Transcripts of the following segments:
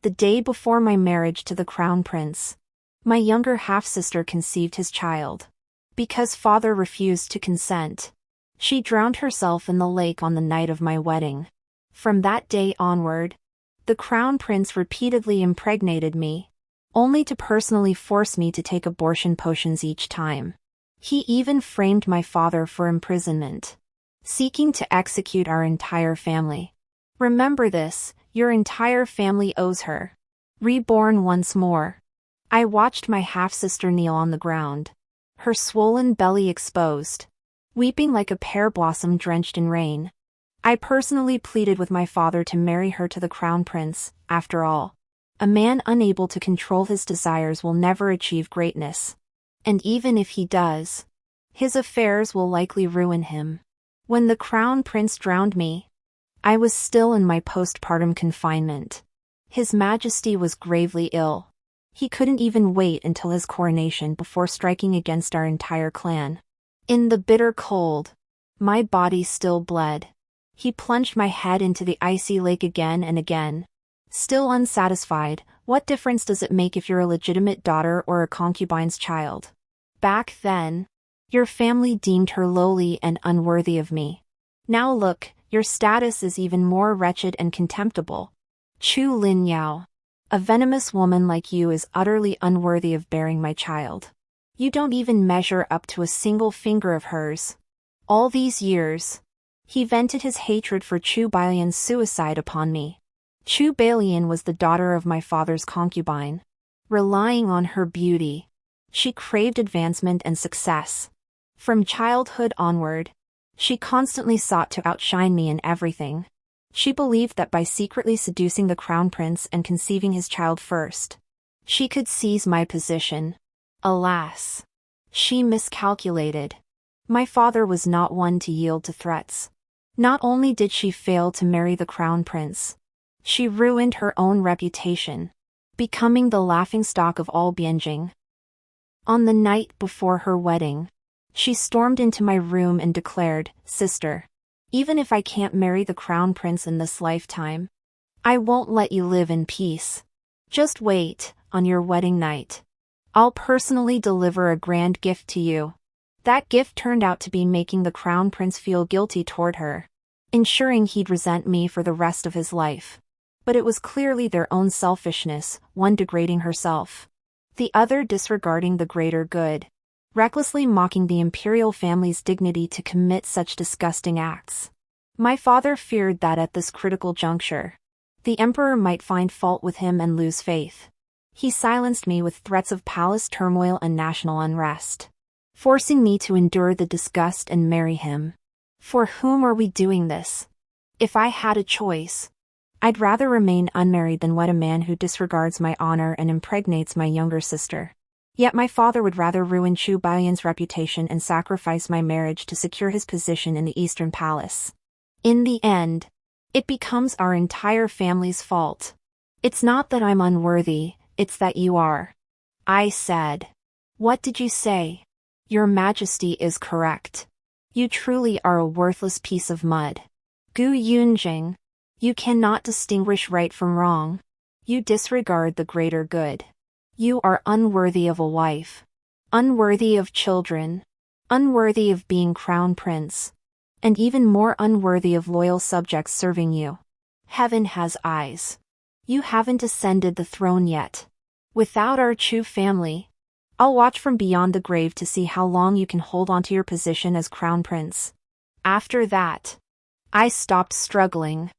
The day before my marriage to the crown prince, my younger half-sister conceived his child. Because father refused to consent, she drowned herself in the lake on the night of my wedding. From that day onward, the crown prince repeatedly impregnated me, only to personally force me to take abortion potions each time. He even framed my father for imprisonment, seeking to execute our entire family. Remember this, your entire family owes her. Reborn once more. I watched my half-sister kneel on the ground, her swollen belly exposed, weeping like a pear blossom drenched in rain. I personally pleaded with my father to marry her to the crown prince. After all, a man unable to control his desires will never achieve greatness. And even if he does, his affairs will likely ruin him. When the crown prince drowned me, I was still in my postpartum confinement. His Majesty was gravely ill. He couldn't even wait until his coronation before striking against our entire clan. In the bitter cold, my body still bled. He plunged my head into the icy lake again and again. Still unsatisfied, what difference does it make if you're a legitimate daughter or a concubine's child? Back then, your family deemed her lowly and unworthy of me. Now look, your status is even more wretched and contemptible. Chu Lin Yao. A venomous woman like you is utterly unworthy of bearing my child. You don't even measure up to a single finger of hers. All these years, he vented his hatred for Chu Bailian's suicide upon me. Chu Bailian was the daughter of my father's concubine. Relying on her beauty, she craved advancement and success. From childhood onward, she constantly sought to outshine me in everything. She believed that by secretly seducing the crown prince and conceiving his child first, she could seize my position. Alas, she miscalculated. My father was not one to yield to threats. Not only did she fail to marry the crown prince, she ruined her own reputation, becoming the laughingstock of all Bianjing. On the night before her wedding, she stormed into my room and declared, "Sister, even if I can't marry the crown prince in this lifetime, I won't let you live in peace. Just wait, on your wedding night, I'll personally deliver a grand gift to you." That gift turned out to be making the crown prince feel guilty toward her, ensuring he'd resent me for the rest of his life. But it was clearly their own selfishness, one degrading herself, the other disregarding the greater good, recklessly mocking the imperial family's dignity to commit such disgusting acts. My father feared that at this critical juncture, the emperor might find fault with him and lose faith. He silenced me with threats of palace turmoil and national unrest, forcing me to endure the disgust and marry him. For whom are we doing this? If I had a choice, I'd rather remain unmarried than wed a man who disregards my honor and impregnates my younger sister. Yet my father would rather ruin Chu Bailian's reputation and sacrifice my marriage to secure his position in the Eastern Palace. In the end, it becomes our entire family's fault. It's not that I'm unworthy, it's that you are. I said. What did you say? Your Majesty is correct. You truly are a worthless piece of mud. Gu Yunjing. You cannot distinguish right from wrong. You disregard the greater good. You are unworthy of a wife, unworthy of children, unworthy of being crown prince, and even more unworthy of loyal subjects serving you. Heaven has eyes. You haven't ascended the throne yet. Without our Chu family, I'll watch from beyond the grave to see how long you can hold on to your position as crown prince. After that, I stopped struggling.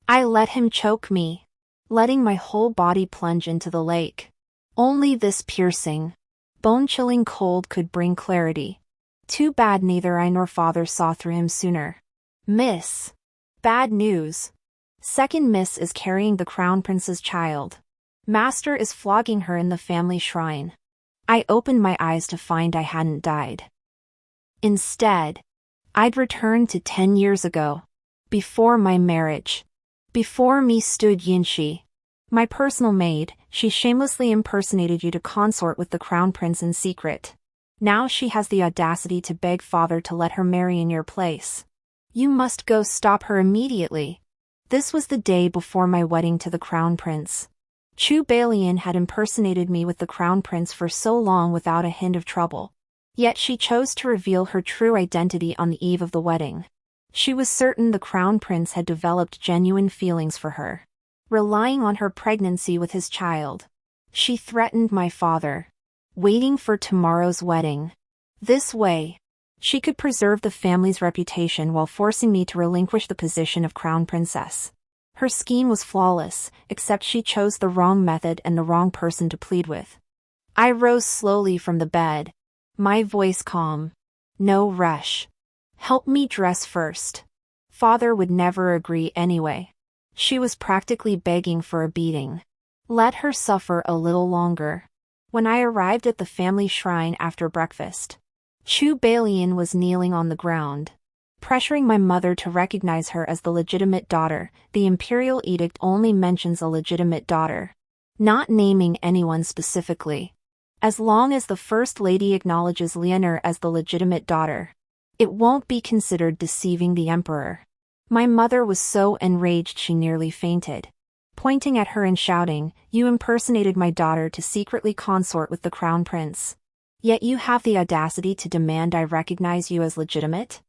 I let him choke me, letting my whole body plunge into the lake. Only this piercing, bone-chilling cold could bring clarity. Too bad neither I nor father saw through him sooner. Miss. Bad news. Second miss is carrying the crown prince's child. Master is flogging her in the family shrine. I opened my eyes to find I hadn't died. Instead, I'd returned to 10 years ago. Before my marriage. Before me stood Yinshi, my personal maid. She shamelessly impersonated you to consort with the crown prince in secret. Now she has the audacity to beg father to let her marry in your place. You must go stop her immediately. This was the day before my wedding to the crown prince. Chu Balian had impersonated me with the crown prince for so long without a hint of trouble. Yet she chose to reveal her true identity on the eve of the wedding. She was certain the crown prince had developed genuine feelings for her. Relying on her pregnancy with his child, she threatened my father, waiting for tomorrow's wedding. This way, she could preserve the family's reputation while forcing me to relinquish the position of crown princess. Her scheme was flawless, except she chose the wrong method and the wrong person to plead with. I rose slowly from the bed, my voice calm. No rush. Help me dress first. Father would never agree anyway. She was practically begging for a beating. Let her suffer a little longer. When I arrived at the family shrine after breakfast, Chu Balian was kneeling on the ground, pressuring my mother to recognize her as the legitimate daughter. The imperial edict only mentions a legitimate daughter, not naming anyone specifically. As long as the First Lady acknowledges Leonor as the legitimate daughter, it won't be considered deceiving the emperor. My mother was so enraged she nearly fainted, pointing at her and shouting, "You impersonated my daughter to secretly consort with the crown prince. Yet you have the audacity to demand I recognize you as legitimate?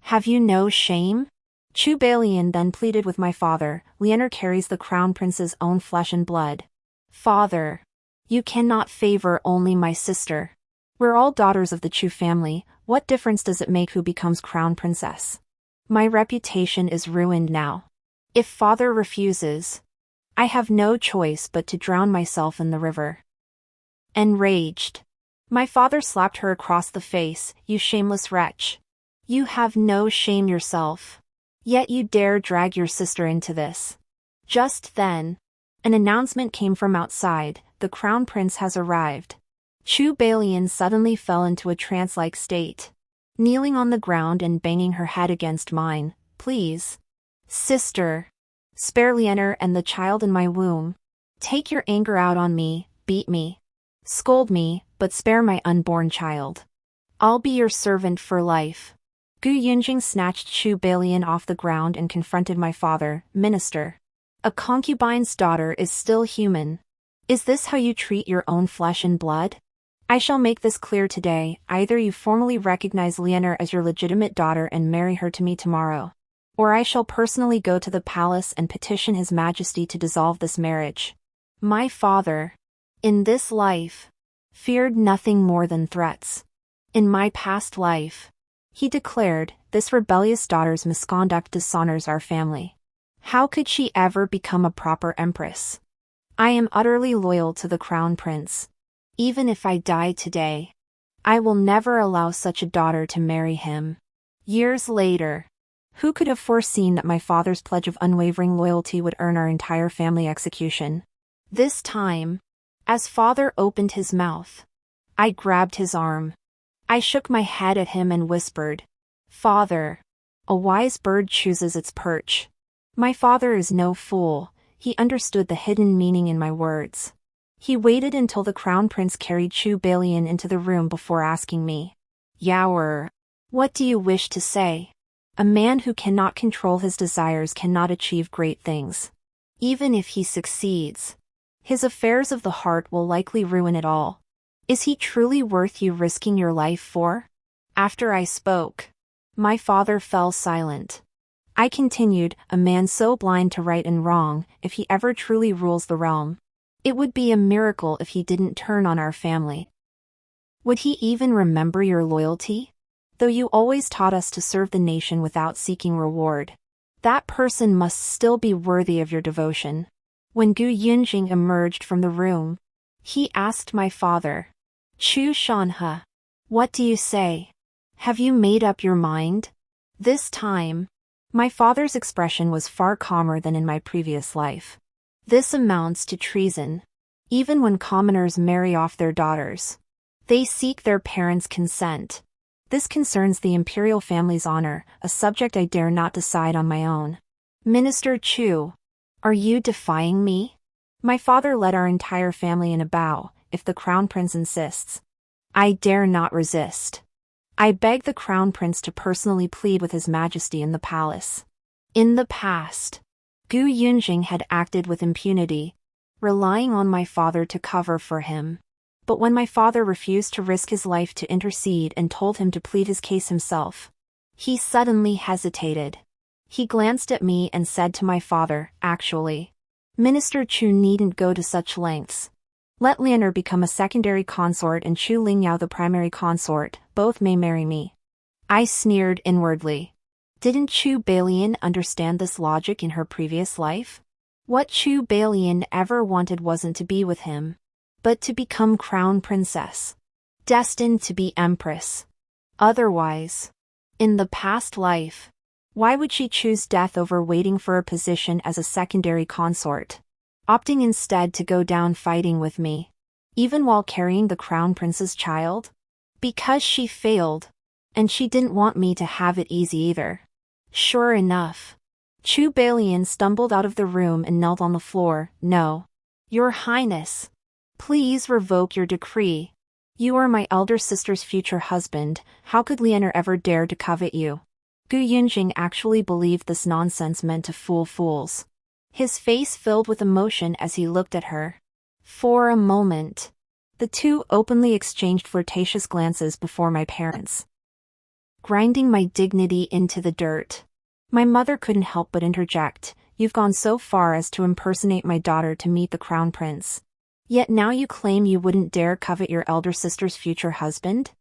Have you no shame?" Chu Balian then pleaded with my father. Leonor carries the crown prince's own flesh and blood. Father, you cannot favor only my sister. We're all daughters of the Chu family. What difference does it make who becomes crown princess? My reputation is ruined now. If father refuses, I have no choice but to drown myself in the river. Enraged, my father slapped her across the face. You shameless wretch. You have no shame yourself. Yet you dare drag your sister into this. Just then, an announcement came from outside. The crown prince has arrived. Chu Balian suddenly fell into a trance-like state, kneeling on the ground and banging her head against mine. Please, sister, spare Leonor and the child in my womb. Take your anger out on me, beat me, scold me, but spare my unborn child. I'll be your servant for life. Gu Yunjing snatched Chu Balian off the ground and confronted my father. Minister, a concubine's daughter is still human. Is this how you treat your own flesh and blood? I shall make this clear today. Either you formally recognize Leonor as your legitimate daughter and marry her to me tomorrow, or I shall personally go to the palace and petition His Majesty to dissolve this marriage. My father, in this life, feared nothing more than threats. In my past life, he declared, this rebellious daughter's misconduct dishonors our family. How could she ever become a proper empress? I am utterly loyal to the crown prince. Even if I die today, I will never allow such a daughter to marry him. Years later, who could have foreseen that my father's pledge of unwavering loyalty would earn our entire family execution? This time, as father opened his mouth, I grabbed his arm. I shook my head at him and whispered, Father, a wise bird chooses its perch. My father is no fool. He understood the hidden meaning in my words. He waited until the crown prince carried Chu Balian into the room before asking me, Yaoer, what do you wish to say? A man who cannot control his desires cannot achieve great things. Even if he succeeds, his affairs of the heart will likely ruin it all. Is he truly worth you risking your life for? After I spoke, my father fell silent. I continued, a man so blind to right and wrong, if he ever truly rules the realm, it would be a miracle if he didn't turn on our family. Would he even remember your loyalty? Though you always taught us to serve the nation without seeking reward, that person must still be worthy of your devotion. When Gu Yunjing emerged from the room, he asked my father, Chu Shanhe, what do you say? Have you made up your mind? This time, my father's expression was far calmer than in my previous life. This amounts to treason. Even when commoners marry off their daughters, they seek their parents' consent. This concerns the imperial family's honor, a subject I dare not decide on my own. Minister Chu, are you defying me? My father led our entire family in a bow. If the crown prince insists, I dare not resist. I beg the crown prince to personally plead with His Majesty in the palace. In the past, Gu Yunjing had acted with impunity, relying on my father to cover for him. But when my father refused to risk his life to intercede and told him to plead his case himself, he suddenly hesitated. He glanced at me and said to my father, "Actually, Minister Chu needn't go to such lengths. Let Lianer become a secondary consort and Chu Lingyao the primary consort, both may marry me." I sneered inwardly. Didn't Chu Balian understand this logic in her previous life? What Chu Balian ever wanted wasn't to be with him, but to become crown princess, destined to be empress. Otherwise, in the past life, why would she choose death over waiting for a position as a secondary consort, opting instead to go down fighting with me, even while carrying the crown prince's child? Because she failed, and she didn't want me to have it easy either. Sure enough, Chu Balian stumbled out of the room and knelt on the floor. "No, Your Highness, please revoke your decree. You are my elder sister's future husband. How could Lianer ever dare to covet you?" Gu Yunjing actually believed this nonsense meant to fool fools. His face filled with emotion as he looked at her. For a moment, the two openly exchanged flirtatious glances before my parents, grinding my dignity into the dirt. My mother couldn't help but interject, "You've gone so far as to impersonate my daughter to meet the crown prince. Yet now you claim you wouldn't dare covet your elder sister's future husband?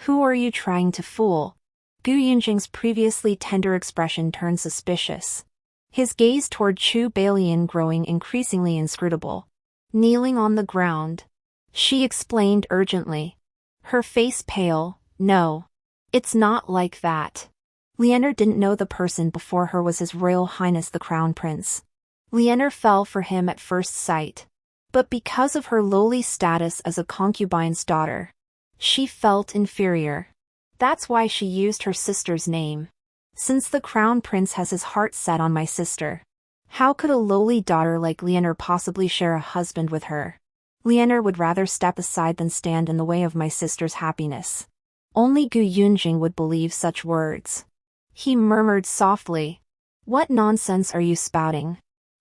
Who are you trying to fool?" Gu Yunjing's previously tender expression turned suspicious, his gaze toward Chu Balian growing increasingly inscrutable. Kneeling on the ground, she explained urgently, her face pale, "No, it's not like that. Lianer didn't know the person before her was His Royal Highness the Crown Prince. Lianer fell for him at first sight, but because of her lowly status as a concubine's daughter, she felt inferior. That's why she used her sister's name. Since the Crown Prince has his heart set on my sister, how could a lowly daughter like Lianer possibly share a husband with her? Lianer would rather step aside than stand in the way of my sister's happiness." Only Gu Yunjing would believe such words. He murmured softly, "What nonsense are you spouting?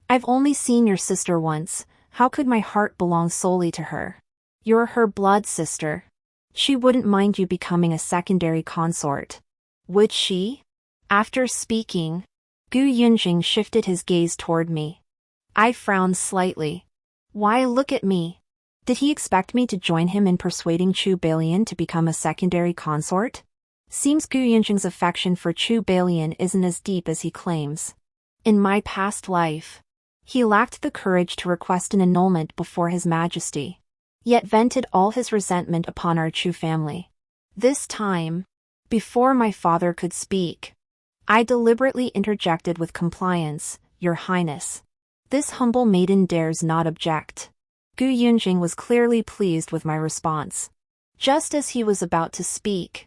I've only seen your sister once. How could my heart belong solely to her? You're her blood sister. She wouldn't mind you becoming a secondary consort, would she?" After speaking, Gu Yunjing shifted his gaze toward me. I frowned slightly. Why look at me? Did he expect me to join him in persuading Chu Balian to become a secondary consort? Seems Gu Yunjing's affection for Chu Balian isn't as deep as he claims. In my past life, he lacked the courage to request an annulment before His Majesty, yet vented all his resentment upon our Chu family. This time, before my father could speak, I deliberately interjected with compliance, "Your Highness, this humble maiden dares not object." Gu Yunjing was clearly pleased with my response. Just as he was about to speak,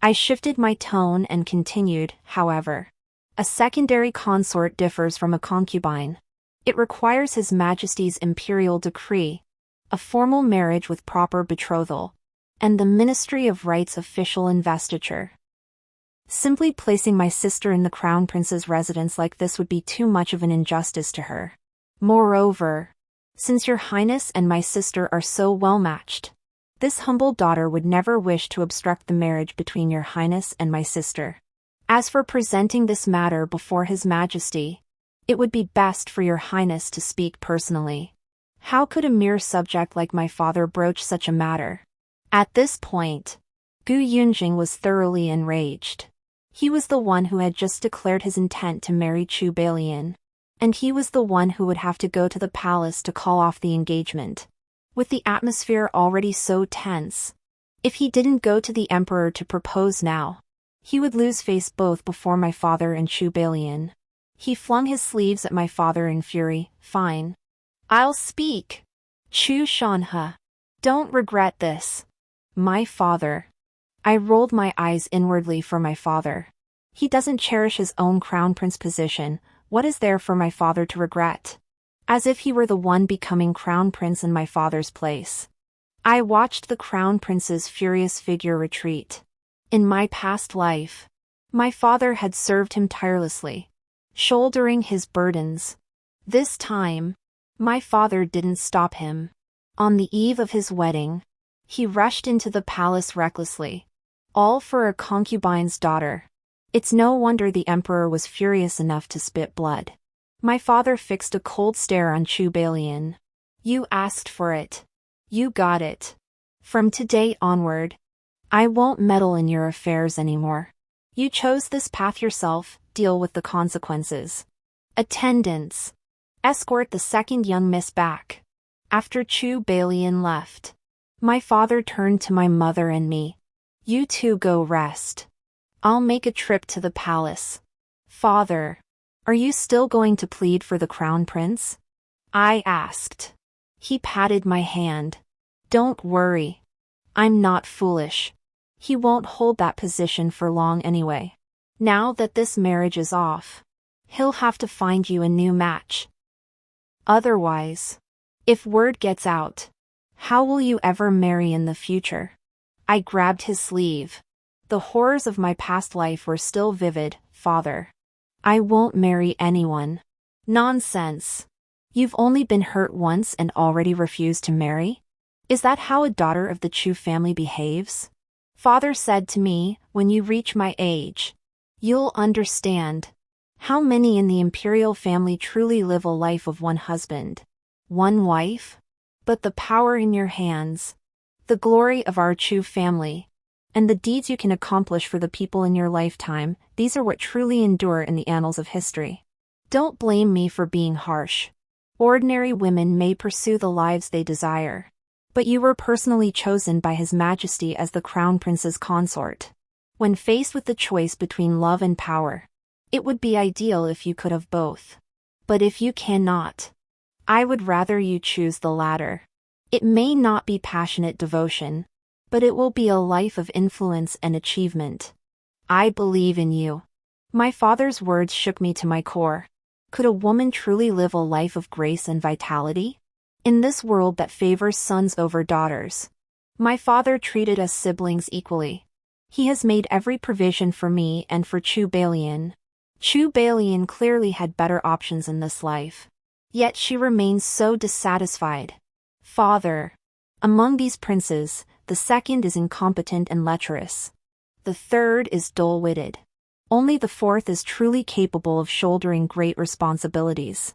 I shifted my tone and continued, "However, a secondary consort differs from a concubine. It requires His Majesty's imperial decree, a formal marriage with proper betrothal, and the Ministry of Right's official investiture. Simply placing my sister in the Crown Prince's residence like this would be too much of an injustice to her. Moreover, since Your Highness and my sister are so well matched, this humble daughter would never wish to obstruct the marriage between Your Highness and my sister. As for presenting this matter before His Majesty, it would be best for Your Highness to speak personally. How could a mere subject like my father broach such a matter?" At this point, Gu Yunjing was thoroughly enraged. He was the one who had just declared his intent to marry Chu Balian, and he was the one who would have to go to the palace to call off the engagement. With the atmosphere already so tense, if he didn't go to the emperor to propose now, he would lose face both before my father and Chu Balian. He flung his sleeves at my father in fury. "Fine. I'll speak. Chu Shanhe. Don't regret this." My father. I rolled my eyes inwardly for my father. He doesn't cherish his own crown prince position. What is there for my father to regret? As if he were the one becoming crown prince in my father's place. I watched the crown prince's furious figure retreat. In my past life, my father had served him tirelessly, shouldering his burdens. This time, My father didn't stop him. On the eve of his wedding, he rushed into the palace recklessly. All for a concubine's daughter. It's no wonder the emperor was furious enough to spit blood. My father fixed a cold stare on Chu Balian. You asked for it. You got it. From today onward, I won't meddle in your affairs anymore. You chose this path yourself, deal with the consequences. Attendants. Escort the second young miss back. After Chu Balian left, my father turned to my mother and me. You two go rest. I'll make a trip to the palace. Father, are you still going to plead for the crown prince? I asked. He patted my hand. Don't worry. I'm not foolish. He won't hold that position for long anyway. Now that this marriage is off, he'll have to find you a new match. Otherwise, if word gets out, how will you ever marry in the future? I grabbed his sleeve. The horrors of my past life were still vivid, father. I won't marry anyone. Nonsense. You've only been hurt once and already refused to marry? Is that how a daughter of the Chu family behaves? Father said to me, when you reach my age, you'll understand. How many in the imperial family truly live a life of one husband, one wife? But the power in your hands, the glory of our Chu family, and the deeds you can accomplish for the people in your lifetime, these are what truly endure in the annals of history. Don't blame me for being harsh. Ordinary women may pursue the lives they desire, but you were personally chosen by His Majesty as the Crown Prince's consort. When faced with the choice between love and power, it would be ideal if you could have both. But if you cannot, I would rather you choose the latter. It may not be passionate devotion, but it will be a life of influence and achievement. I believe in you. My father's words shook me to my core. Could a woman truly live a life of grace and vitality? In this world that favors sons over daughters, my father treated us siblings equally. He has made every provision for me and for Chu Balian. Chu Balian clearly had better options in this life. Yet she remains so dissatisfied. Father, among these princes, the second is incompetent and lecherous. The third is dull-witted. Only the fourth is truly capable of shouldering great responsibilities.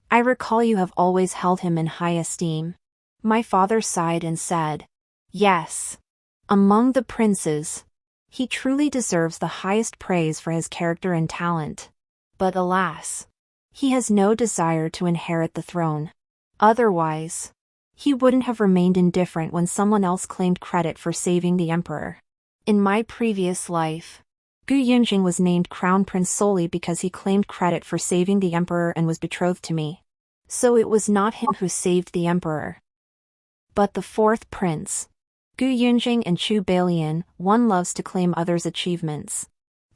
I recall you have always held him in high esteem. My father sighed and said, yes. Among the princes, he truly deserves the highest praise for his character and talent. But alas, he has no desire to inherit the throne. Otherwise, he wouldn't have remained indifferent when someone else claimed credit for saving the emperor. In my previous life, Gu Yunjing was named crown prince solely because he claimed credit for saving the emperor and was betrothed to me. So it was not him who saved the emperor, but the fourth prince. Gu Yunjing and Chu Balian, one loves to claim others' achievements.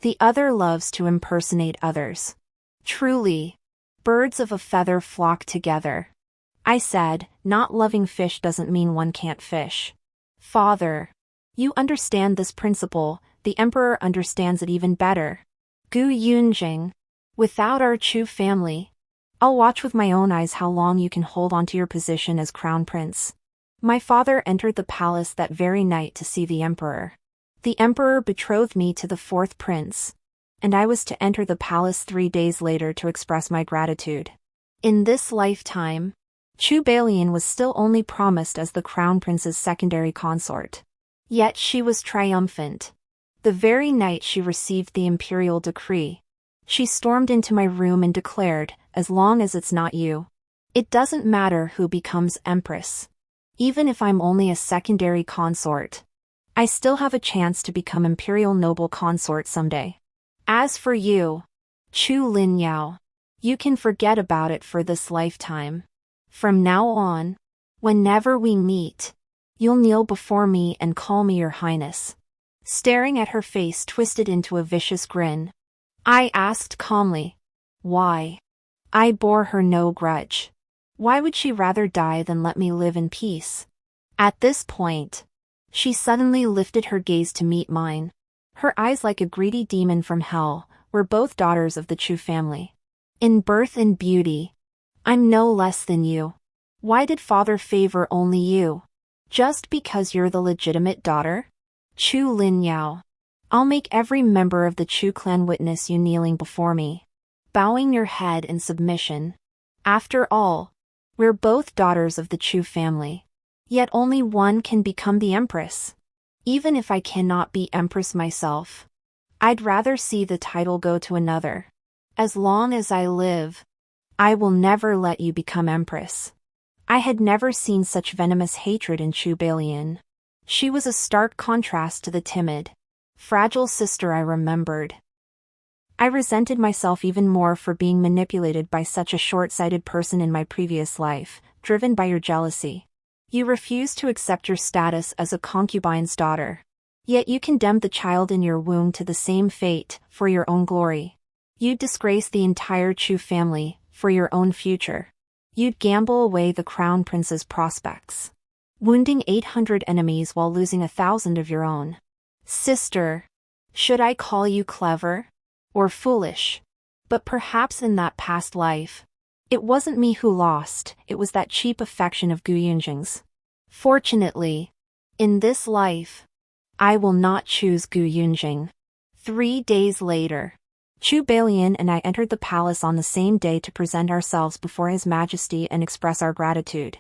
The other loves to impersonate others. Truly, birds of a feather flock together. I said, not loving fish doesn't mean one can't fish. Father, you understand this principle, the emperor understands it even better. Gu Yunjing, without our Chu family, I'll watch with my own eyes how long you can hold on to your position as crown prince. My father entered the palace that very night to see the emperor. The emperor betrothed me to the fourth prince, and I was to enter the palace 3 days later to express my gratitude. In this lifetime, Chu Balian was still only promised as the crown prince's secondary consort. Yet she was triumphant. The very night she received the imperial decree, she stormed into my room and declared, as long as it's not you, it doesn't matter who becomes empress. Even if I'm only a secondary consort, I still have a chance to become imperial noble consort someday. As for you, Chu Linyao, you can forget about it for this lifetime. From now on, whenever we meet, you'll kneel before me and call me your highness. Staring at her face twisted into a vicious grin, I asked calmly, why? I bore her no grudge. Why would she rather die than let me live in peace? At this point, she suddenly lifted her gaze to meet mine. Her eyes, like a greedy demon from hell, were both daughters of the Chu family. In birth and beauty, I'm no less than you. Why did father favor only you? Just because you're the legitimate daughter? Chu Lin Yao. I'll make every member of the Chu clan witness you kneeling before me, bowing your head in submission. After all, we're both daughters of the Chu family. Yet only one can become the empress. Even if I cannot be empress myself, I'd rather see the title go to another. As long as I live, I will never let you become empress. I had never seen such venomous hatred in Chu Balian. She was a stark contrast to the timid, fragile sister I remembered. I resented myself even more for being manipulated by such a short-sighted person in my previous life, driven by your jealousy. You refused to accept your status as a concubine's daughter. Yet you condemned the child in your womb to the same fate, for your own glory. You'd disgrace the entire Chu family, for your own future. You'd gamble away the crown prince's prospects, wounding 800 enemies while losing 1,000 of your own. Sister, should I call you clever? Or foolish? But perhaps in that past life, it wasn't me who lost, it was that cheap affection of Gu Yunjing's. Fortunately, in this life, I will not choose Gu Yunjing. 3 days later, Chu Balian and I entered the palace on the same day to present ourselves before His Majesty and express our gratitude.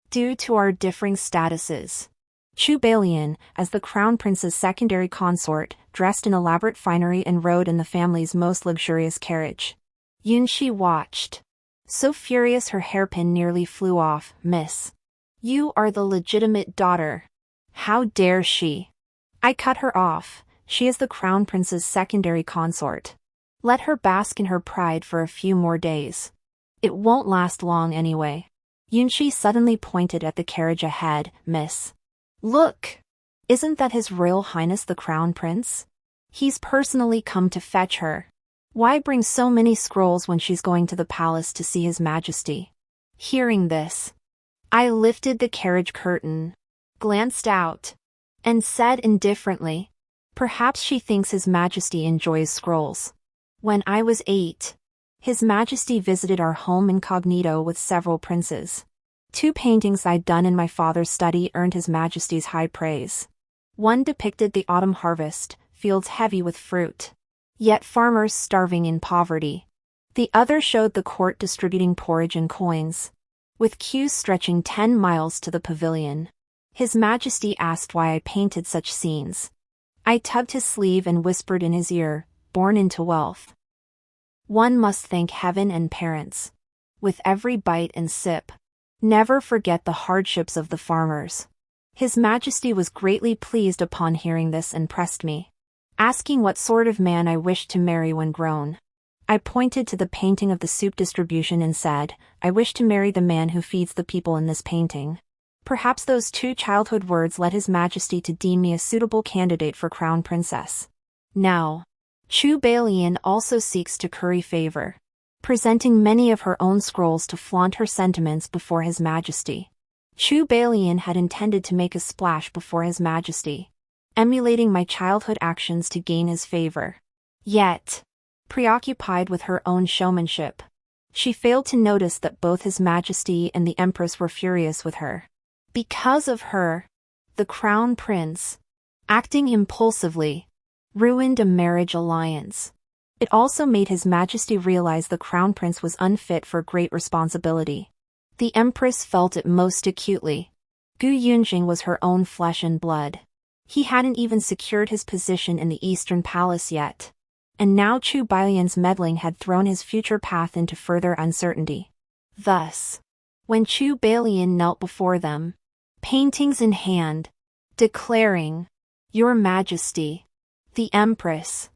Due to our differing statuses, Chu Balian, as the Crown Prince's secondary consort, dressed in elaborate finery and rode in the family's most luxurious carriage. Yunxi watched. So furious her hairpin nearly flew off. Miss, you are the legitimate daughter. How dare she? I cut her off. She is the Crown Prince's secondary consort. Let her bask in her pride for a few more days. It won't last long anyway. Yunxi suddenly pointed at the carriage ahead. Miss, look! Isn't that His Royal Highness the Crown Prince? He's personally come to fetch her. Why bring so many scrolls when she's going to the palace to see His Majesty? Hearing this, I lifted the carriage curtain, glanced out, and said indifferently, perhaps she thinks His Majesty enjoys scrolls. When I was 8, His Majesty visited our home incognito with several princes. 2 paintings I'd done in my father's study earned His Majesty's high praise. One depicted the autumn harvest, fields heavy with fruit, yet farmers starving in poverty. The other showed the court distributing porridge and coins, with queues stretching 10 miles to the pavilion. His Majesty asked why I painted such scenes. I tugged his sleeve and whispered in his ear, born into wealth. One must thank heaven and parents. With every bite and sip, never forget the hardships of the farmers. His Majesty was greatly pleased upon hearing this and pressed me, asking what sort of man I wished to marry when grown. I pointed to the painting of the soup distribution and said, I wish to marry the man who feeds the people in this painting. Perhaps those 2 childhood words led His Majesty to deem me a suitable candidate for Crown Princess. Now, Chu Balian also seeks to curry favor, presenting many of her own scrolls to flaunt her sentiments before His Majesty. Chu Balian had intended to make a splash before His Majesty, emulating my childhood actions to gain his favor. Yet, preoccupied with her own showmanship, she failed to notice that both His Majesty and the Empress were furious with her. Because of her, the Crown Prince, acting impulsively, ruined a marriage alliance. It also made His Majesty realize the Crown Prince was unfit for great responsibility. The Empress felt it most acutely. Gu Yunjing was her own flesh and blood. He hadn't even secured his position in the Eastern Palace yet. And now Chu Balian's meddling had thrown his future path into further uncertainty. Thus, when Chu Balian knelt before them, paintings in hand, declaring, Your Majesty, the Empress,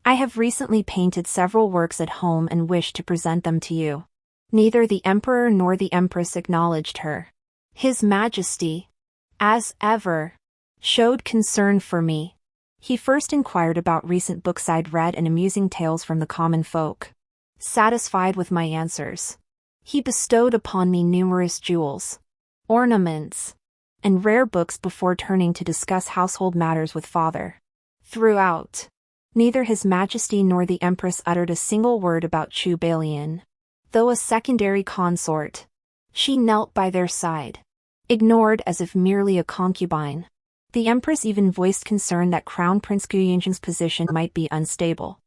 I have recently painted several works at home and wish to present them to you. Neither the Emperor nor the Empress acknowledged her. His Majesty, as ever, showed concern for me. He first inquired about recent books I'd read and amusing tales from the common folk. Satisfied with my answers, he bestowed upon me numerous jewels, ornaments, and rare books before turning to discuss household matters with father. Throughout, neither His Majesty nor the Empress uttered a single word about Chu Balian. though a secondary consort. She knelt by their side, ignored as if merely a concubine. The empress even voiced concern that Crown Prince Gu Yunjing's position might be unstable,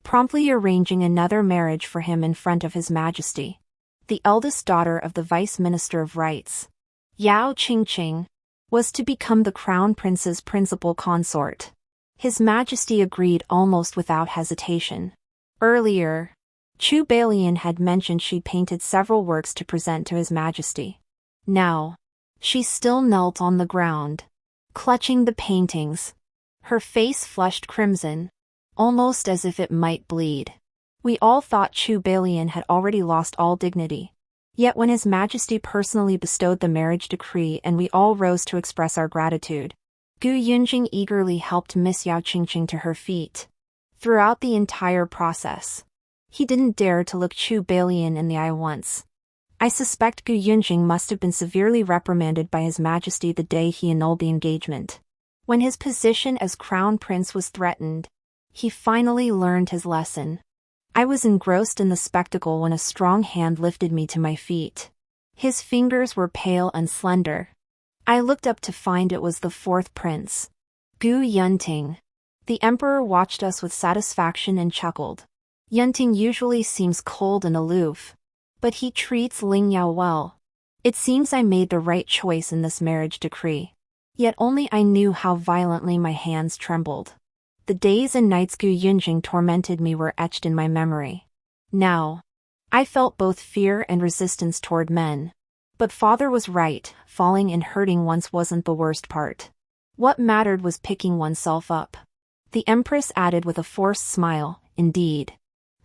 promptly arranging another marriage for him in front of His Majesty, the eldest daughter of the Vice Minister of Rights, Yao Qingqing, was to become the Crown Prince's principal consort. His Majesty agreed almost without hesitation. Earlier, Chu Bailian had mentioned she'd painted several works to present to His Majesty. Now, she still knelt on the ground, clutching the paintings, her face flushed crimson, almost as if it might bleed. We all thought Chu Bailian had already lost all dignity. Yet when His Majesty personally bestowed the marriage decree and we all rose to express our gratitude, Gu Yunjing eagerly helped Miss Yao Qingqing to her feet. Throughout the entire process, he didn't dare to look Chu Bailian in the eye once. I suspect Gu Yunjing must have been severely reprimanded by His Majesty the day he annulled the engagement. When his position as Crown Prince was threatened, he finally learned his lesson. I was engrossed in the spectacle when a strong hand lifted me to my feet. His fingers were pale and slender. I looked up to find it was the fourth prince, Gu Yunting. The emperor watched us with satisfaction and chuckled. Yunting usually seems cold and aloof, but he treats Ling Yao well. It seems I made the right choice in this marriage decree. Yet only I knew how violently my hands trembled. The days and nights Gu Yunjing tormented me were etched in my memory. Now, I felt both fear and resistance toward men. But father was right, falling and hurting once wasn't the worst part. What mattered was picking oneself up. The empress added with a forced smile, indeed.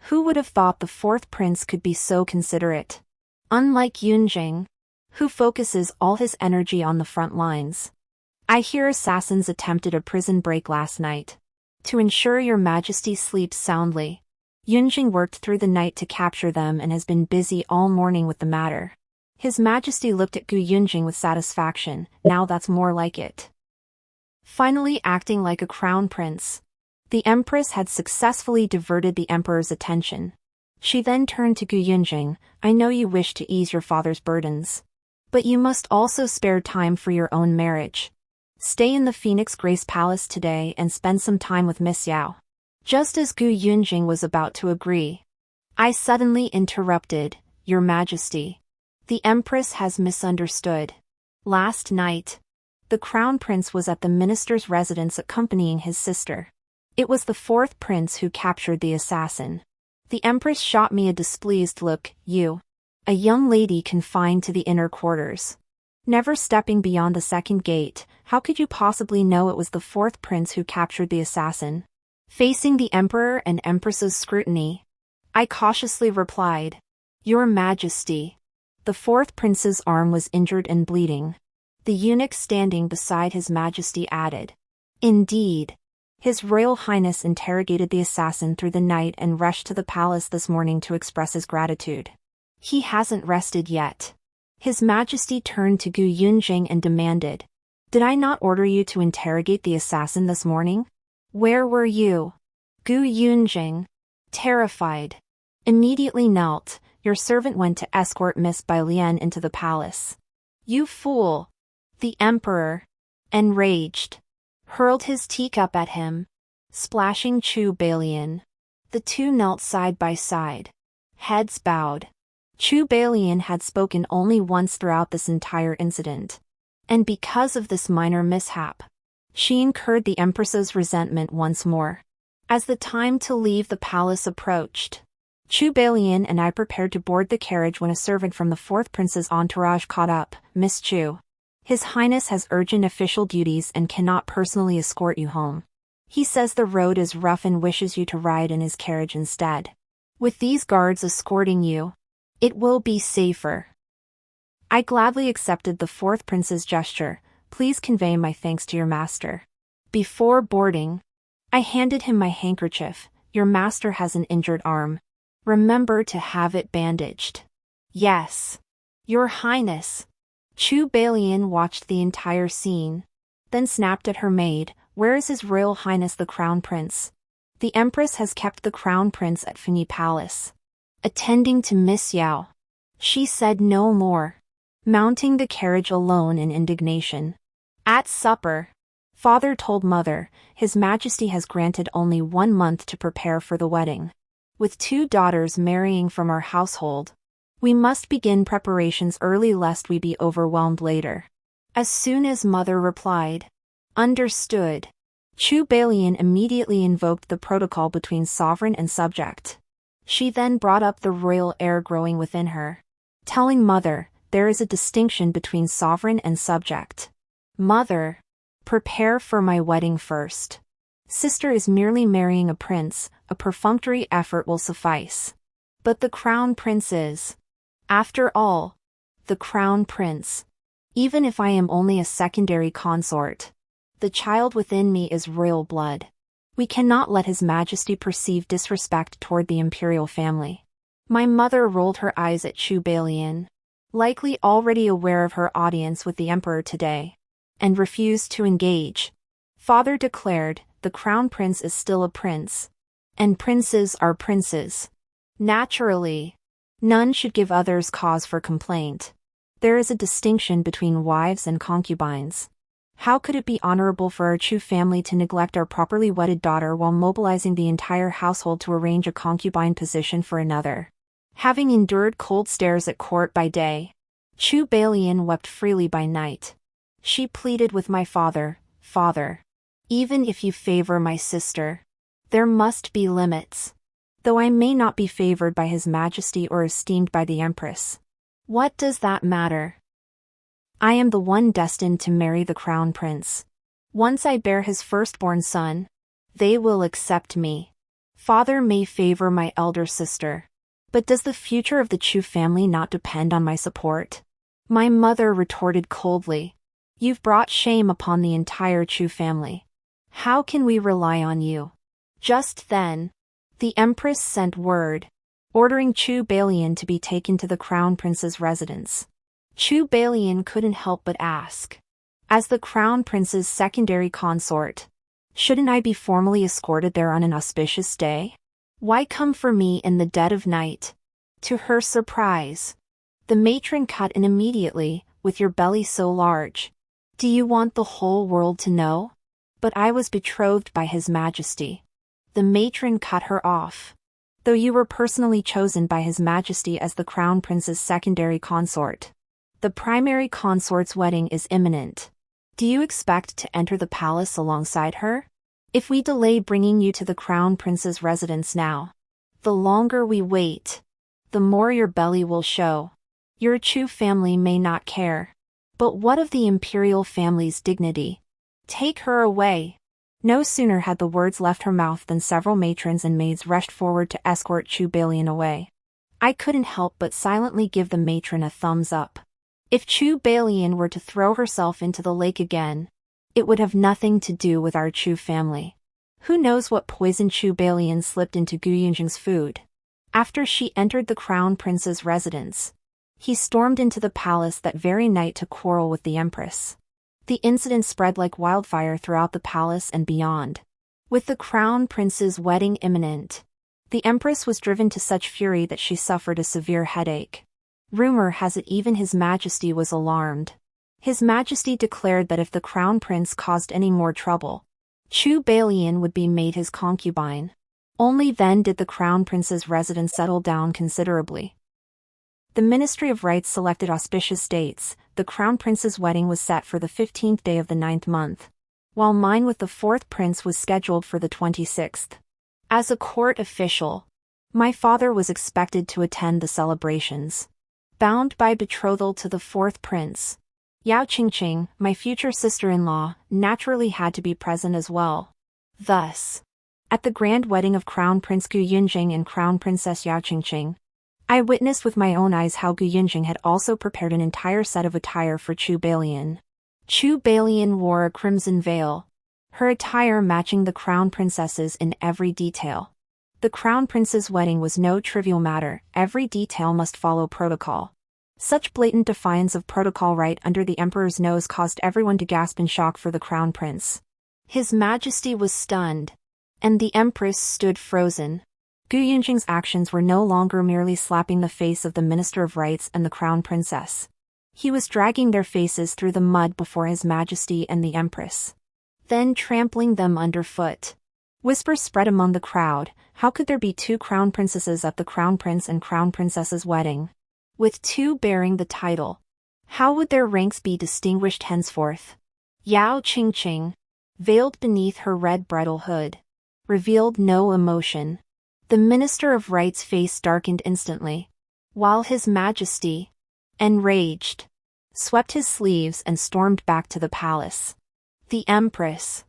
Who would have thought the fourth prince could be so considerate? Unlike Yunjing, who focuses all his energy on the front lines. I hear assassins attempted a prison break last night. To ensure your Majesty sleeps soundly, Yunjing worked through the night to capture them and has been busy all morning with the matter. His Majesty looked at Gu Yunjing with satisfaction. Now that's more like it. Finally acting like a crown prince, the empress had successfully diverted the emperor's attention. She then turned to Gu Yunjing. I know you wish to ease your father's burdens, but you must also spare time for your own marriage. Stay in the Phoenix Grace Palace today and spend some time with Miss Yao. Just as Gu Yunjing was about to agree, I suddenly interrupted. Your Majesty, the Empress has misunderstood. Last night, the Crown Prince was at the minister's residence accompanying his sister. It was the fourth prince who captured the assassin. The Empress shot me a displeased look. You, a young lady confined to the inner quarters, never stepping beyond the second gate, how could you possibly know it was the fourth prince who captured the assassin? Facing the emperor and empress's scrutiny, I cautiously replied, Your Majesty. The fourth prince's arm was injured and bleeding. The eunuch standing beside His Majesty added, Indeed. His Royal Highness interrogated the assassin through the night and rushed to the palace this morning to express his gratitude. He hasn't rested yet. His Majesty turned to Gu Yunjing and demanded, Did I not order you to interrogate the assassin this morning? Where were you? Gu Yunjing, terrified, immediately knelt. Your servant went to escort Miss Bailian into the palace. You fool! The emperor, enraged, hurled his teacup at him, splashing Chu Bailian. The two knelt side by side, heads bowed. Chu Bailian had spoken only once throughout this entire incident, and because of this minor mishap, she incurred the Empress's resentment once more. As the time to leave the palace approached, Chu Bailian and I prepared to board the carriage when a servant from the fourth prince's entourage caught up. Miss Chu, His Highness has urgent official duties and cannot personally escort you home. He says the road is rough and wishes you to ride in his carriage instead. With these guards escorting you, it will be safer. I gladly accepted the fourth prince's gesture. Please convey my thanks to your master. Before boarding, I handed him my handkerchief. Your master has an injured arm. Remember to have it bandaged. Yes, Your Highness. Chu Bailian watched the entire scene, then snapped at her maid. Where is His Royal Highness the Crown Prince? The Empress has kept the Crown Prince at Fini Palace. attending to Miss Yao. She said no more, mounting the carriage alone in indignation. At supper, father told mother, His Majesty has granted only 1 month to prepare for the wedding. With 2 daughters marrying from our household, we must begin preparations early lest we be overwhelmed later. As soon as mother replied, "Understood," Chu Bailian immediately invoked the protocol between sovereign and subject. She then brought up the royal air growing within her, telling mother, there is a distinction between sovereign and subject. Mother, prepare for my wedding first. Sister is merely marrying a prince, a perfunctory effort will suffice. But the crown prince is, after all, the crown prince. Even if I am only a secondary consort, the child within me is royal blood. We cannot let His Majesty perceive disrespect toward the imperial family. My mother rolled her eyes at Chu Bailian, likely already aware of her audience with the emperor today, and refused to engage. Father declared, the crown prince is still a prince, and princes are princes. Naturally, none should give others cause for complaint. There is a distinction between wives and concubines. How could it be honorable for our Chu family to neglect our properly wedded daughter while mobilizing the entire household to arrange a concubine position for another? Having endured cold stares at court by day, Chu Bailian wept freely by night. She pleaded with my father, Father, even if you favor my sister, there must be limits. Though I may not be favored by His Majesty or esteemed by the Empress, what does that matter? I am the one destined to marry the crown prince. Once I bear his firstborn son, they will accept me. Father may favor my elder sister, but does the future of the Chu family not depend on my support? My mother retorted coldly, You've brought shame upon the entire Chu family. How can we rely on you? Just then, the Empress sent word, ordering Chu Bailian to be taken to the crown prince's residence. Chu Bailian couldn't help but ask, as the crown prince's secondary consort, shouldn't I be formally escorted there on an auspicious day? Why come for me in the dead of night? To her surprise, the matron cut in immediately, with your belly so large. Do you want the whole world to know? But I was betrothed by His Majesty. The matron cut her off. Though you were personally chosen by His Majesty as the crown prince's secondary consort, the primary consort's wedding is imminent. Do you expect to enter the palace alongside her? If we delay bringing you to the crown prince's residence now, the longer we wait, the more your belly will show. Your Chu family may not care. But what of the imperial family's dignity? Take her away. No sooner had the words left her mouth than several matrons and maids rushed forward to escort Chu Bailian away. I couldn't help but silently give the matron a thumbs up. If Chu Bailian were to throw herself into the lake again, it would have nothing to do with our Chu family. Who knows what poison Chu Bailian slipped into Gu Yunjing's food? After she entered the crown prince's residence, he stormed into the palace that very night to quarrel with the Empress. The incident spread like wildfire throughout the palace and beyond. With the crown prince's wedding imminent, the Empress was driven to such fury that she suffered a severe headache. Rumor has it even His Majesty was alarmed. His Majesty declared that if the crown prince caused any more trouble, Chu Bailian would be made his concubine. Only then did the crown prince's residence settle down considerably. The Ministry of Rites selected auspicious dates. The crown prince's wedding was set for the 15th day of the 9th month, while mine with the 4th prince was scheduled for the 26th. As a court official, my father was expected to attend the celebrations. Bound by betrothal to the 4th prince, Yao Qingqing, my future sister-in-law, naturally had to be present as well. Thus, at the grand wedding of Crown Prince Gu Yunjing and Crown Princess Yao Qingqing, I witnessed with my own eyes how Gu Yunjing had also prepared an entire set of attire for Chu Bailian. Chu Bailian wore a crimson veil, her attire matching the crown princess's in every detail. The crown prince's wedding was no trivial matter, every detail must follow protocol. Such blatant defiance of protocol right under the emperor's nose caused everyone to gasp in shock for the crown prince. His Majesty was stunned, and the Empress stood frozen. Gu Yunjing's actions were no longer merely slapping the face of the Minister of Rights and the Crown Princess. He was dragging their faces through the mud before His Majesty and the Empress, then trampling them underfoot. Whispers spread among the crowd. How could there be two crown princesses at the Crown Prince and Crown Princess's wedding, with two bearing the title? How would their ranks be distinguished henceforth? Yao Qingqing, veiled beneath her red bridal hood, revealed no emotion. The Minister of Right's face darkened instantly, while His Majesty, enraged, swept his sleeves and stormed back to the palace. The Empress,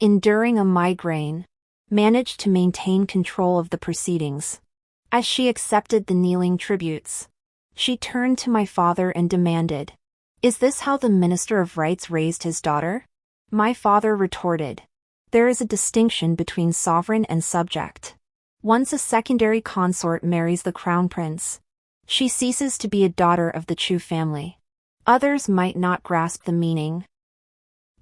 enduring a migraine, managed to maintain control of the proceedings. As she accepted the kneeling tributes, she turned to my father and demanded, "Is this how the Minister of Rights raised his daughter?" My father retorted, "There is a distinction between sovereign and subject. Once a secondary consort marries the crown prince, she ceases to be a daughter of the Chu family." Others might not grasp the meaning,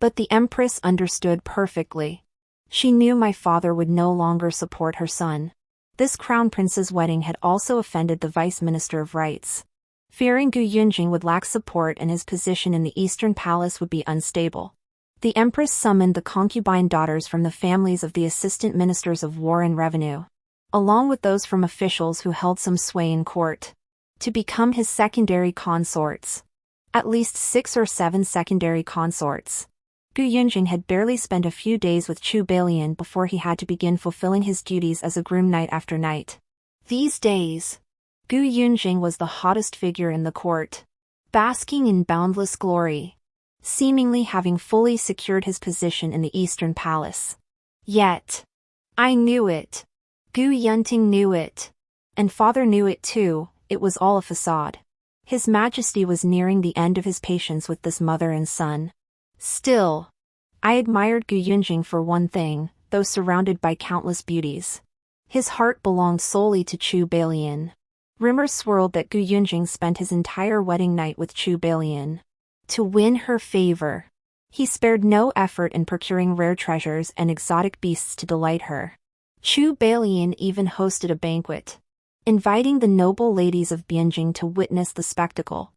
but the Empress understood perfectly. She knew my father would no longer support her son. This crown prince's wedding had also offended the Vice Minister of Rights. Fearing Gu Yunjing would lack support and his position in the Eastern Palace would be unstable, the Empress summoned the concubine daughters from the families of the Assistant Ministers of War and Revenue, along with those from officials who held some sway in court, to become his secondary consorts. At least 6 or 7 secondary consorts. Gu Yunjing had barely spent a few days with Chu Bailian before he had to begin fulfilling his duties as a groom night after night. These days, Gu Yunjing was the hottest figure in the court, basking in boundless glory, seemingly having fully secured his position in the Eastern Palace. Yet, I knew it. Gu Yunting knew it. And father knew it too. It was all a facade. His Majesty was nearing the end of his patience with this mother and son. Still, I admired Gu Yunjing for one thing, though surrounded by countless beauties. His heart belonged solely to Chu Bailian. Rumors swirled that Gu Yunjing spent his entire wedding night with Chu Bailian. To win her favor, he spared no effort in procuring rare treasures and exotic beasts to delight her. Chu Bailian even hosted a banquet, inviting the noble ladies of Bianjing to witness the spectacle.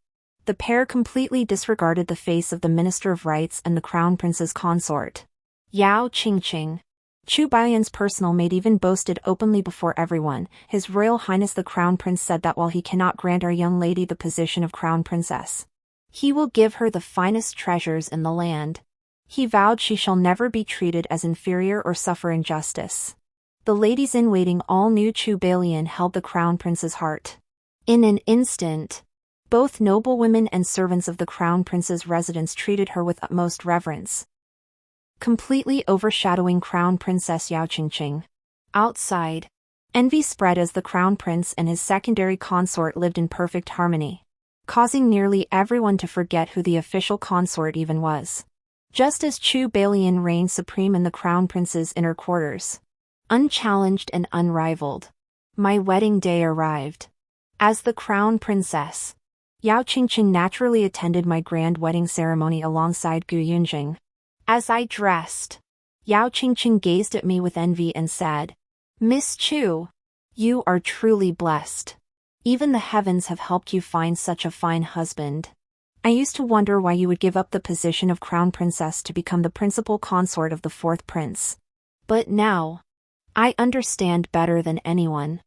The pair completely disregarded the face of the Minister of Rights and the Crown Prince's consort, Yao Qingqing. Chu Bailian's personal maid even boasted openly before everyone, "His Royal Highness the Crown Prince said that while he cannot grant our young lady the position of Crown Princess, he will give her the finest treasures in the land. He vowed she shall never be treated as inferior or suffer injustice." The ladies-in-waiting all knew Chu Bailian held the Crown Prince's heart. In an instant, both noblewomen and servants of the Crown Prince's residence treated her with utmost reverence, completely overshadowing Crown Princess Yao Qingqing. Outside, envy spread as the Crown Prince and his secondary consort lived in perfect harmony, causing nearly everyone to forget who the official consort even was. Just as Chu Bailian reigned supreme in the Crown Prince's inner quarters, unchallenged and unrivaled, my wedding day arrived. As the Crown Princess, Yao Qingqing naturally attended my grand wedding ceremony alongside Gu Yunjing. As I dressed, Yao Qingqing gazed at me with envy and said, "Miss Chu, you are truly blessed. Even the heavens have helped you find such a fine husband. I used to wonder why you would give up the position of Crown Princess to become the principal consort of the 4th prince. But now, I understand better than anyone."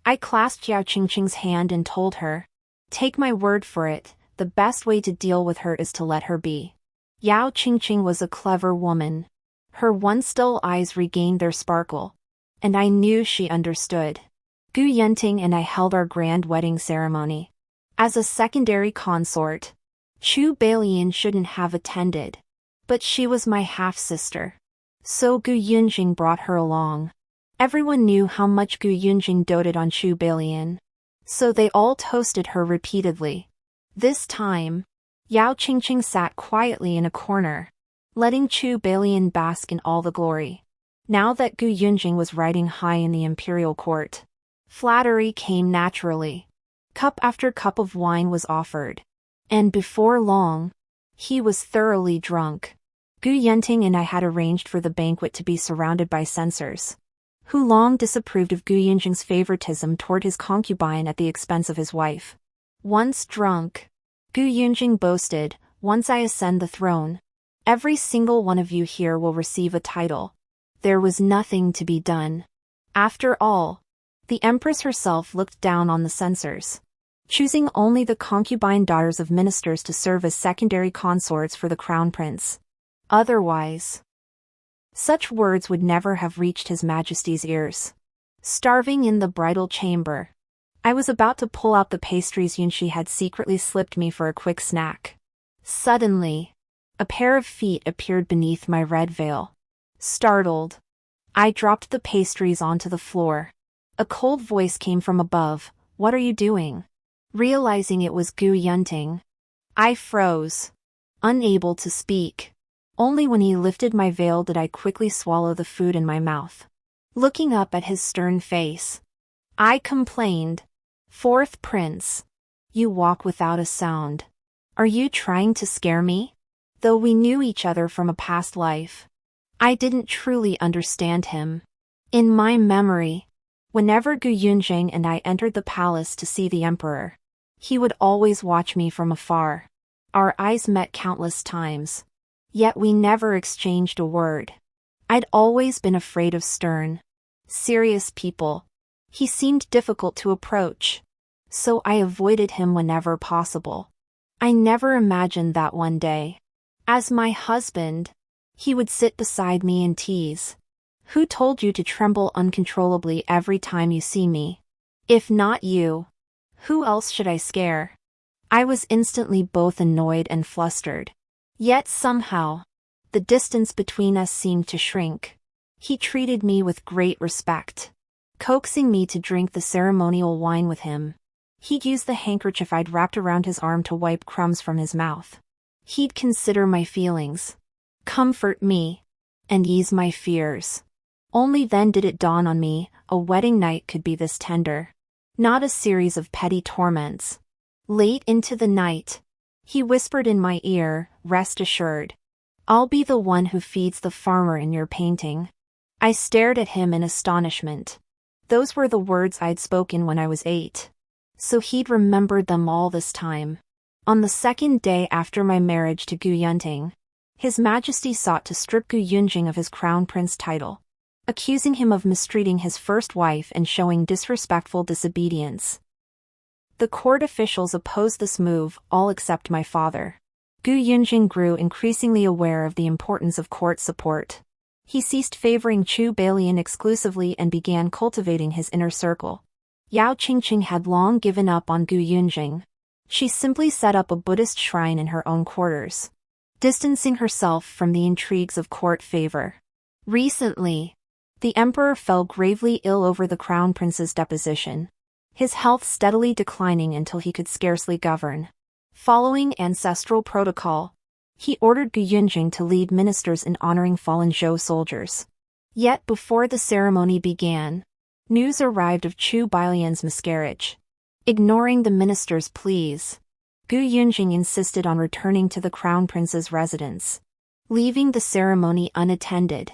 I clasped Yao Qingqing's hand and told her, "Take my word for it, the best way to deal with her is to let her be." Yao Qingqing was a clever woman. Her once dull eyes regained their sparkle, and I knew she understood. Gu Yunting and I held our grand wedding ceremony. As a secondary consort, Chu Bailian shouldn't have attended, but she was my half-sister, so Gu Yunjing brought her along. Everyone knew how much Gu Yunjing doted on Chu Bailian, so they all toasted her repeatedly. This time, Yao Qingqing sat quietly in a corner, letting Chu Bailian bask in all the glory. Now that Gu Yunjing was riding high in the imperial court, flattery came naturally. Cup after cup of wine was offered, and before long, he was thoroughly drunk. Gu Yunting and I had arranged for the banquet to be surrounded by censers. who long disapproved of Gu Yunjing's favoritism toward his concubine at the expense of his wife. Once drunk, Gu Yunjing boasted, "Once I ascend the throne, every single one of you here will receive a title." There was nothing to be done. After all, the empress herself looked down on the censors, choosing only the concubine daughters of ministers to serve as secondary consorts for the crown prince. Otherwise, such words would never have reached His Majesty's ears. Starving in the bridal chamber, I was about to pull out the pastries Yunshi had secretly slipped me for a quick snack. Suddenly, a pair of feet appeared beneath my red veil. Startled, I dropped the pastries onto the floor. A cold voice came from above, "What are you doing?" Realizing it was Gu Yunting, I froze, unable to speak. Only when he lifted my veil did I quickly swallow the food in my mouth. Looking up at his stern face, I complained, "Fourth prince, you walk without a sound. Are you trying to scare me?" Though we knew each other from a past life, I didn't truly understand him. In my memory, whenever Gu Yunjing and I entered the palace to see the emperor, he would always watch me from afar. Our eyes met countless times, yet we never exchanged a word. I'd always been afraid of stern, serious people. He seemed difficult to approach, so I avoided him whenever possible. I never imagined that one day, as my husband, he would sit beside me and tease, "Who told you to tremble uncontrollably every time you see me? If not you, who else should I scare?" I was instantly both annoyed and flustered. Yet somehow, the distance between us seemed to shrink. He treated me with great respect, coaxing me to drink the ceremonial wine with him. He'd use the handkerchief I'd wrapped around his arm to wipe crumbs from his mouth. He'd consider my feelings, comfort me, and ease my fears. Only then did it dawn on me, a wedding night could be this tender, not a series of petty torments. Late into the night, he whispered in my ear, "Rest assured, I'll be the one who feeds the farmer in your painting." I stared at him in astonishment. Those were the words I'd spoken when I was 8. So he'd remembered them all this time. On the second day after my marriage to Gu Yunting, His Majesty sought to strip Gu Yunjing of his crown prince title, accusing him of mistreating his first wife and showing disrespectful disobedience. The court officials opposed this move, all except my father. Gu Yunjing grew increasingly aware of the importance of court support. He ceased favoring Chu Balian exclusively and began cultivating his inner circle. Yao Qingqing had long given up on Gu Yunjing. She simply set up a Buddhist shrine in her own quarters, distancing herself from the intrigues of court favor. Recently, the emperor fell gravely ill over the crown prince's deposition, his health steadily declining until he could scarcely govern. Following ancestral protocol, he ordered Gu Yunjing to lead ministers in honoring fallen Zhou soldiers. Yet before the ceremony began, news arrived of Chu Balian's miscarriage. Ignoring the minister's pleas, Gu Yunjing insisted on returning to the crown prince's residence, leaving the ceremony unattended.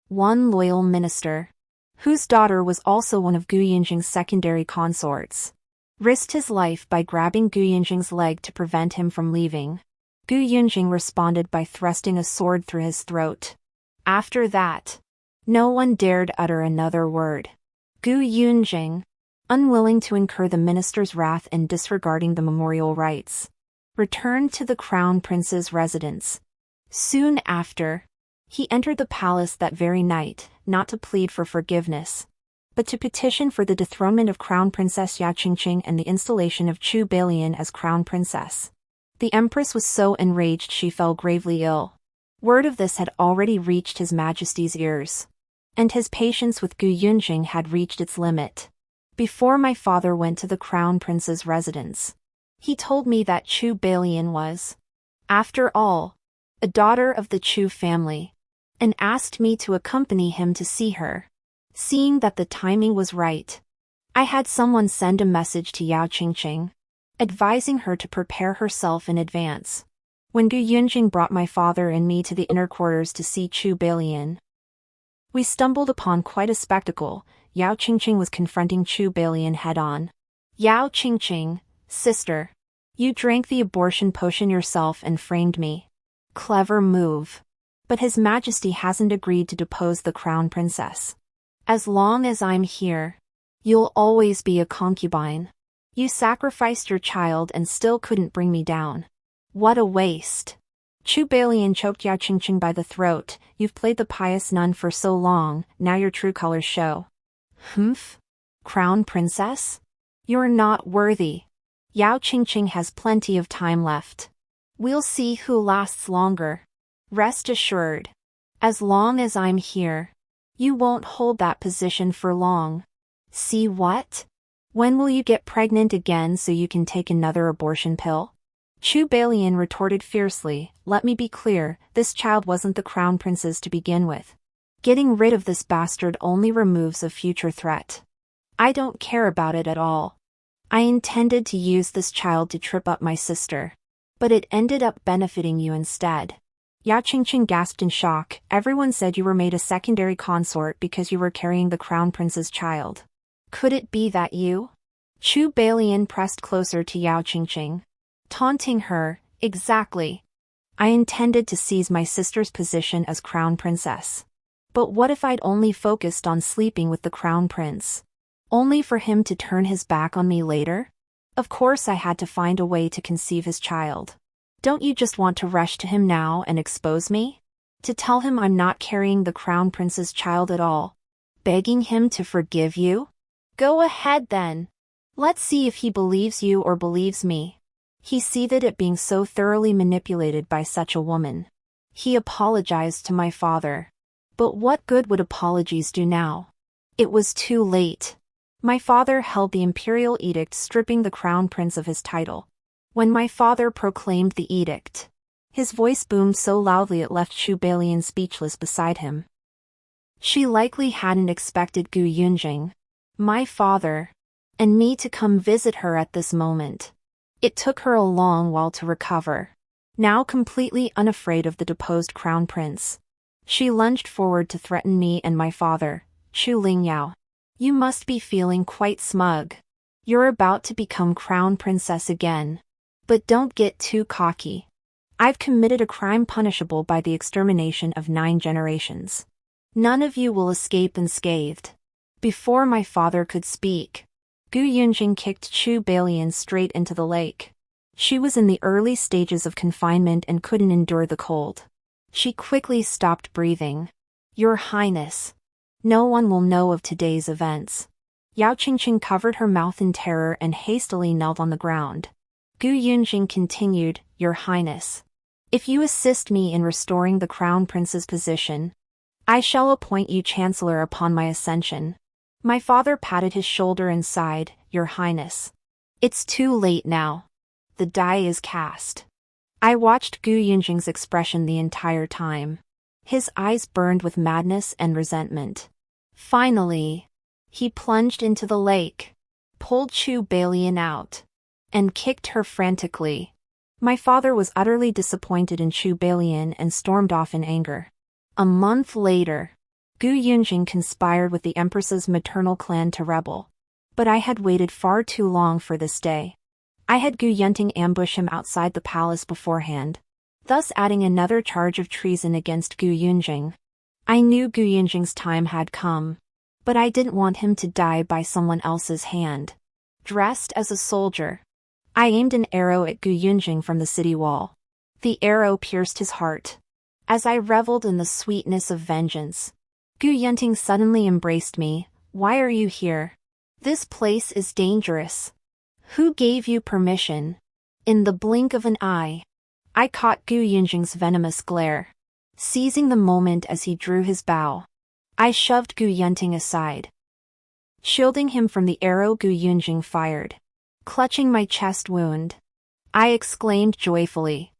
One loyal minister, whose daughter was also one of Gu Yunjing's secondary consorts, risked his life by grabbing Gu Yunjing's leg to prevent him from leaving. Gu Yunjing responded by thrusting a sword through his throat. After that, no one dared utter another word. Gu Yunjing, unwilling to incur the minister's wrath and disregarding the memorial rites, returned to the crown prince's residence. Soon after, he entered the palace that very night, not to plead for forgiveness, but to petition for the dethronement of Crown Princess Yao Qingqing and the installation of Chu Balian as crown princess. The empress was so enraged she fell gravely ill. Word of this had already reached His Majesty's ears, and his patience with Gu Yunjing had reached its limit. Before my father went to the crown prince's residence, he told me that Chu Balian was, after all, a daughter of the Chu family, and asked me to accompany him to see her. Seeing that the timing was right, I had someone send a message to Yao Qingqing, advising her to prepare herself in advance. When Gu Yunjing brought my father and me to the inner quarters to see Chu Balian, We stumbled upon quite a spectacle. Yao Qingqing was confronting Chu Balian head-on. Yao Qingqing, sister. You drank the abortion potion yourself and framed me. Clever move. But His Majesty hasn't agreed to depose the crown princess. As long as I'm here, you'll always be a concubine. You sacrificed your child and still couldn't bring me down. What a waste. Chu Balian choked Yao Qingqing by the throat. You've played the pious nun for so long, now your true colors show. Humph? Crown princess? You're not worthy. Yao Qingqing has plenty of time left. We'll see who lasts longer. Rest assured. As long as I'm here, you won't hold that position for long. See what? When will you get pregnant again so you can take another abortion pill? Chu Balian retorted fiercely, let me be clear, this child wasn't the crown prince's to begin with. Getting rid of this bastard only removes a future threat. I don't care about it at all. I intended to use this child to trip up my sister. But it ended up benefiting you instead. Yao Qingqing gasped in shock. Everyone said you were made a secondary consort because you were carrying the crown prince's child. Could it be that you? Chu Balian pressed closer to Yao Qingqing. Taunting her, exactly. I intended to seize my sister's position as crown princess. But what if I'd only focused on sleeping with the crown prince? Only for him to turn his back on me later? Of course I had to find a way to conceive his child. Don't you just want to rush to him now and expose me? To tell him I'm not carrying the crown prince's child at all? Begging him to forgive you? Go ahead then. Let's see if he believes you or believes me. He seethed at being so thoroughly manipulated by such a woman. He apologized to my father. But what good would apologies do now? It was too late. My father held the imperial edict stripping the crown prince of his title. When my father proclaimed the edict, his voice boomed so loudly it left Chu Balian speechless beside him. She likely hadn't expected Gu Yunjing, my father, and me to come visit her at this moment. It took her a long while to recover. Now completely unafraid of the deposed crown prince, she lunged forward to threaten me and my father, Chu Lingyao. You must be feeling quite smug. You're about to become crown princess again. But don't get too cocky. I've committed a crime punishable by the extermination of 9 generations. None of you will escape unscathed. Before my father could speak, Gu Yunjing kicked Chu Balian straight into the lake. She was in the early stages of confinement and couldn't endure the cold. She quickly stopped breathing. Your Highness. No one will know of today's events. Yao Qingqing covered her mouth in terror and hastily knelt on the ground. Gu Yunjing continued, Your Highness. If you assist me in restoring the crown prince's position, I shall appoint you chancellor upon my ascension. My father patted his shoulder and sighed, Your Highness. It's too late now. The die is cast. I watched Gu Yunjing's expression the entire time. His eyes burned with madness and resentment. Finally, he plunged into the lake, pulled Chu Balian out, and kicked her frantically. My father was utterly disappointed in Chu Balian and stormed off in anger. A month later, Gu Yunjing conspired with the Empress's maternal clan to rebel. But I had waited far too long for this day. I had Gu Yunting ambush him outside the palace beforehand, thus adding another charge of treason against Gu Yunjing. I knew Gu Yunjing's time had come, but I didn't want him to die by someone else's hand. Dressed as a soldier, I aimed an arrow at Gu Yunjing from the city wall. The arrow pierced his heart. As I reveled in the sweetness of vengeance, Gu Yunting suddenly embraced me. Why are you here? This place is dangerous. Who gave you permission? In the blink of an eye, I caught Gu Yunjing's venomous glare. Seizing the moment as he drew his bow, I shoved Gu Yunting aside. Shielding him from the arrow Gu Yunjing fired. Clutching my chest wound, I exclaimed joyfully.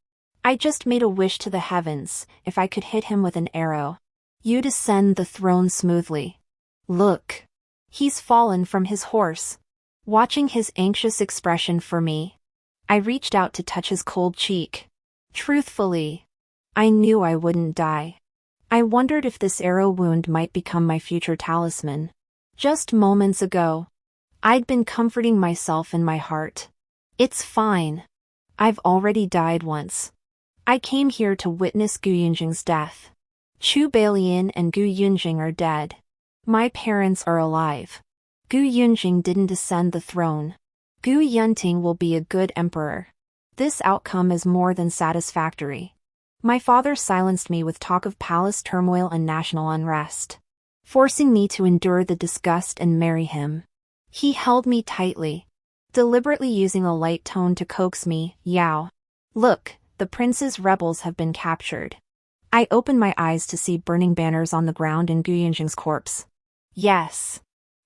I just made a wish to the heavens, if I could hit him with an arrow. You'd ascend the throne smoothly. Look. He's fallen from his horse. Watching his anxious expression for me, I reached out to touch his cold cheek. Truthfully, I knew I wouldn't die. I wondered if this arrow wound might become my future talisman. Just moments ago, I'd been comforting myself in my heart. It's fine. I've already died once. I came here to witness Gu Yunjing's death. Chu Bailian and Gu Yunjing are dead. My parents are alive. Gu Yunjing didn't ascend the throne. Gu Yunting will be a good emperor. This outcome is more than satisfactory. My father silenced me with talk of palace turmoil and national unrest, forcing me to endure the disgust and marry him. He held me tightly, deliberately using a light tone to coax me. Yao. Look, the prince's rebels have been captured. I opened my eyes to see burning banners on the ground and Gu Yunjing's corpse. Yes.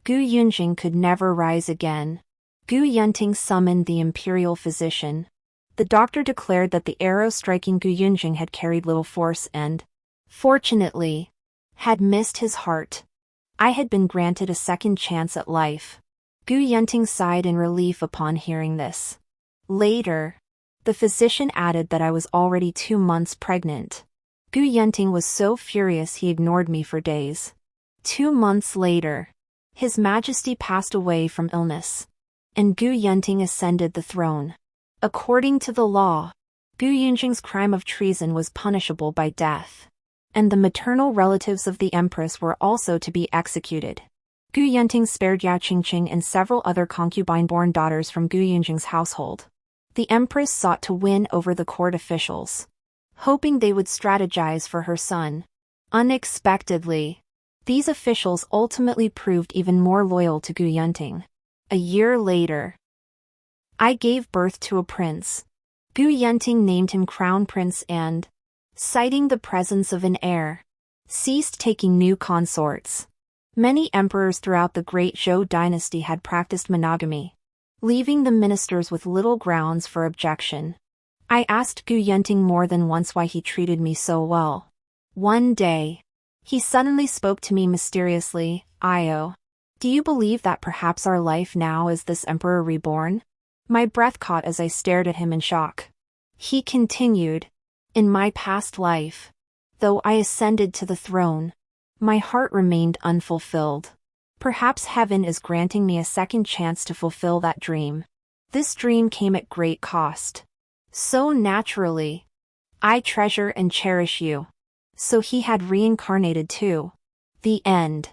Gu Yunjing could never rise again. Gu Yunting summoned the imperial physician. The doctor declared that the arrow striking Gu Yunjing had carried little force and, fortunately, had missed his heart. I had been granted a second chance at life. Gu Yunting sighed in relief upon hearing this. Later, the physician added that I was already 2 months pregnant. Gu Yunting was so furious he ignored me for days. 2 months later, His Majesty passed away from illness, and Gu Yunting ascended the throne. According to the law, Gu Yunjing's crime of treason was punishable by death, and the maternal relatives of the empress were also to be executed. Gu Yunting spared Yao Qingqing and several other concubine-born daughters from Gu Yunjing's household. The empress sought to win over the court officials, hoping they would strategize for her son. Unexpectedly, these officials ultimately proved even more loyal to Gu Yunting. A year later, I gave birth to a prince. Gu Yunting named him Crown Prince and, citing the presence of an heir, ceased taking new consorts. Many emperors throughout the Great Zhou dynasty had practiced monogamy, leaving the ministers with little grounds for objection. I asked Gu Yunting more than once why he treated me so well. One day, he suddenly spoke to me mysteriously. Io, do you believe that perhaps our life now is this emperor reborn? My breath caught as I stared at him in shock. He continued, in my past life, though I ascended to the throne, my heart remained unfulfilled. Perhaps heaven is granting me a second chance to fulfill that dream. This dream came at great cost. So naturally, I treasure and cherish you. So he had reincarnated too. The end.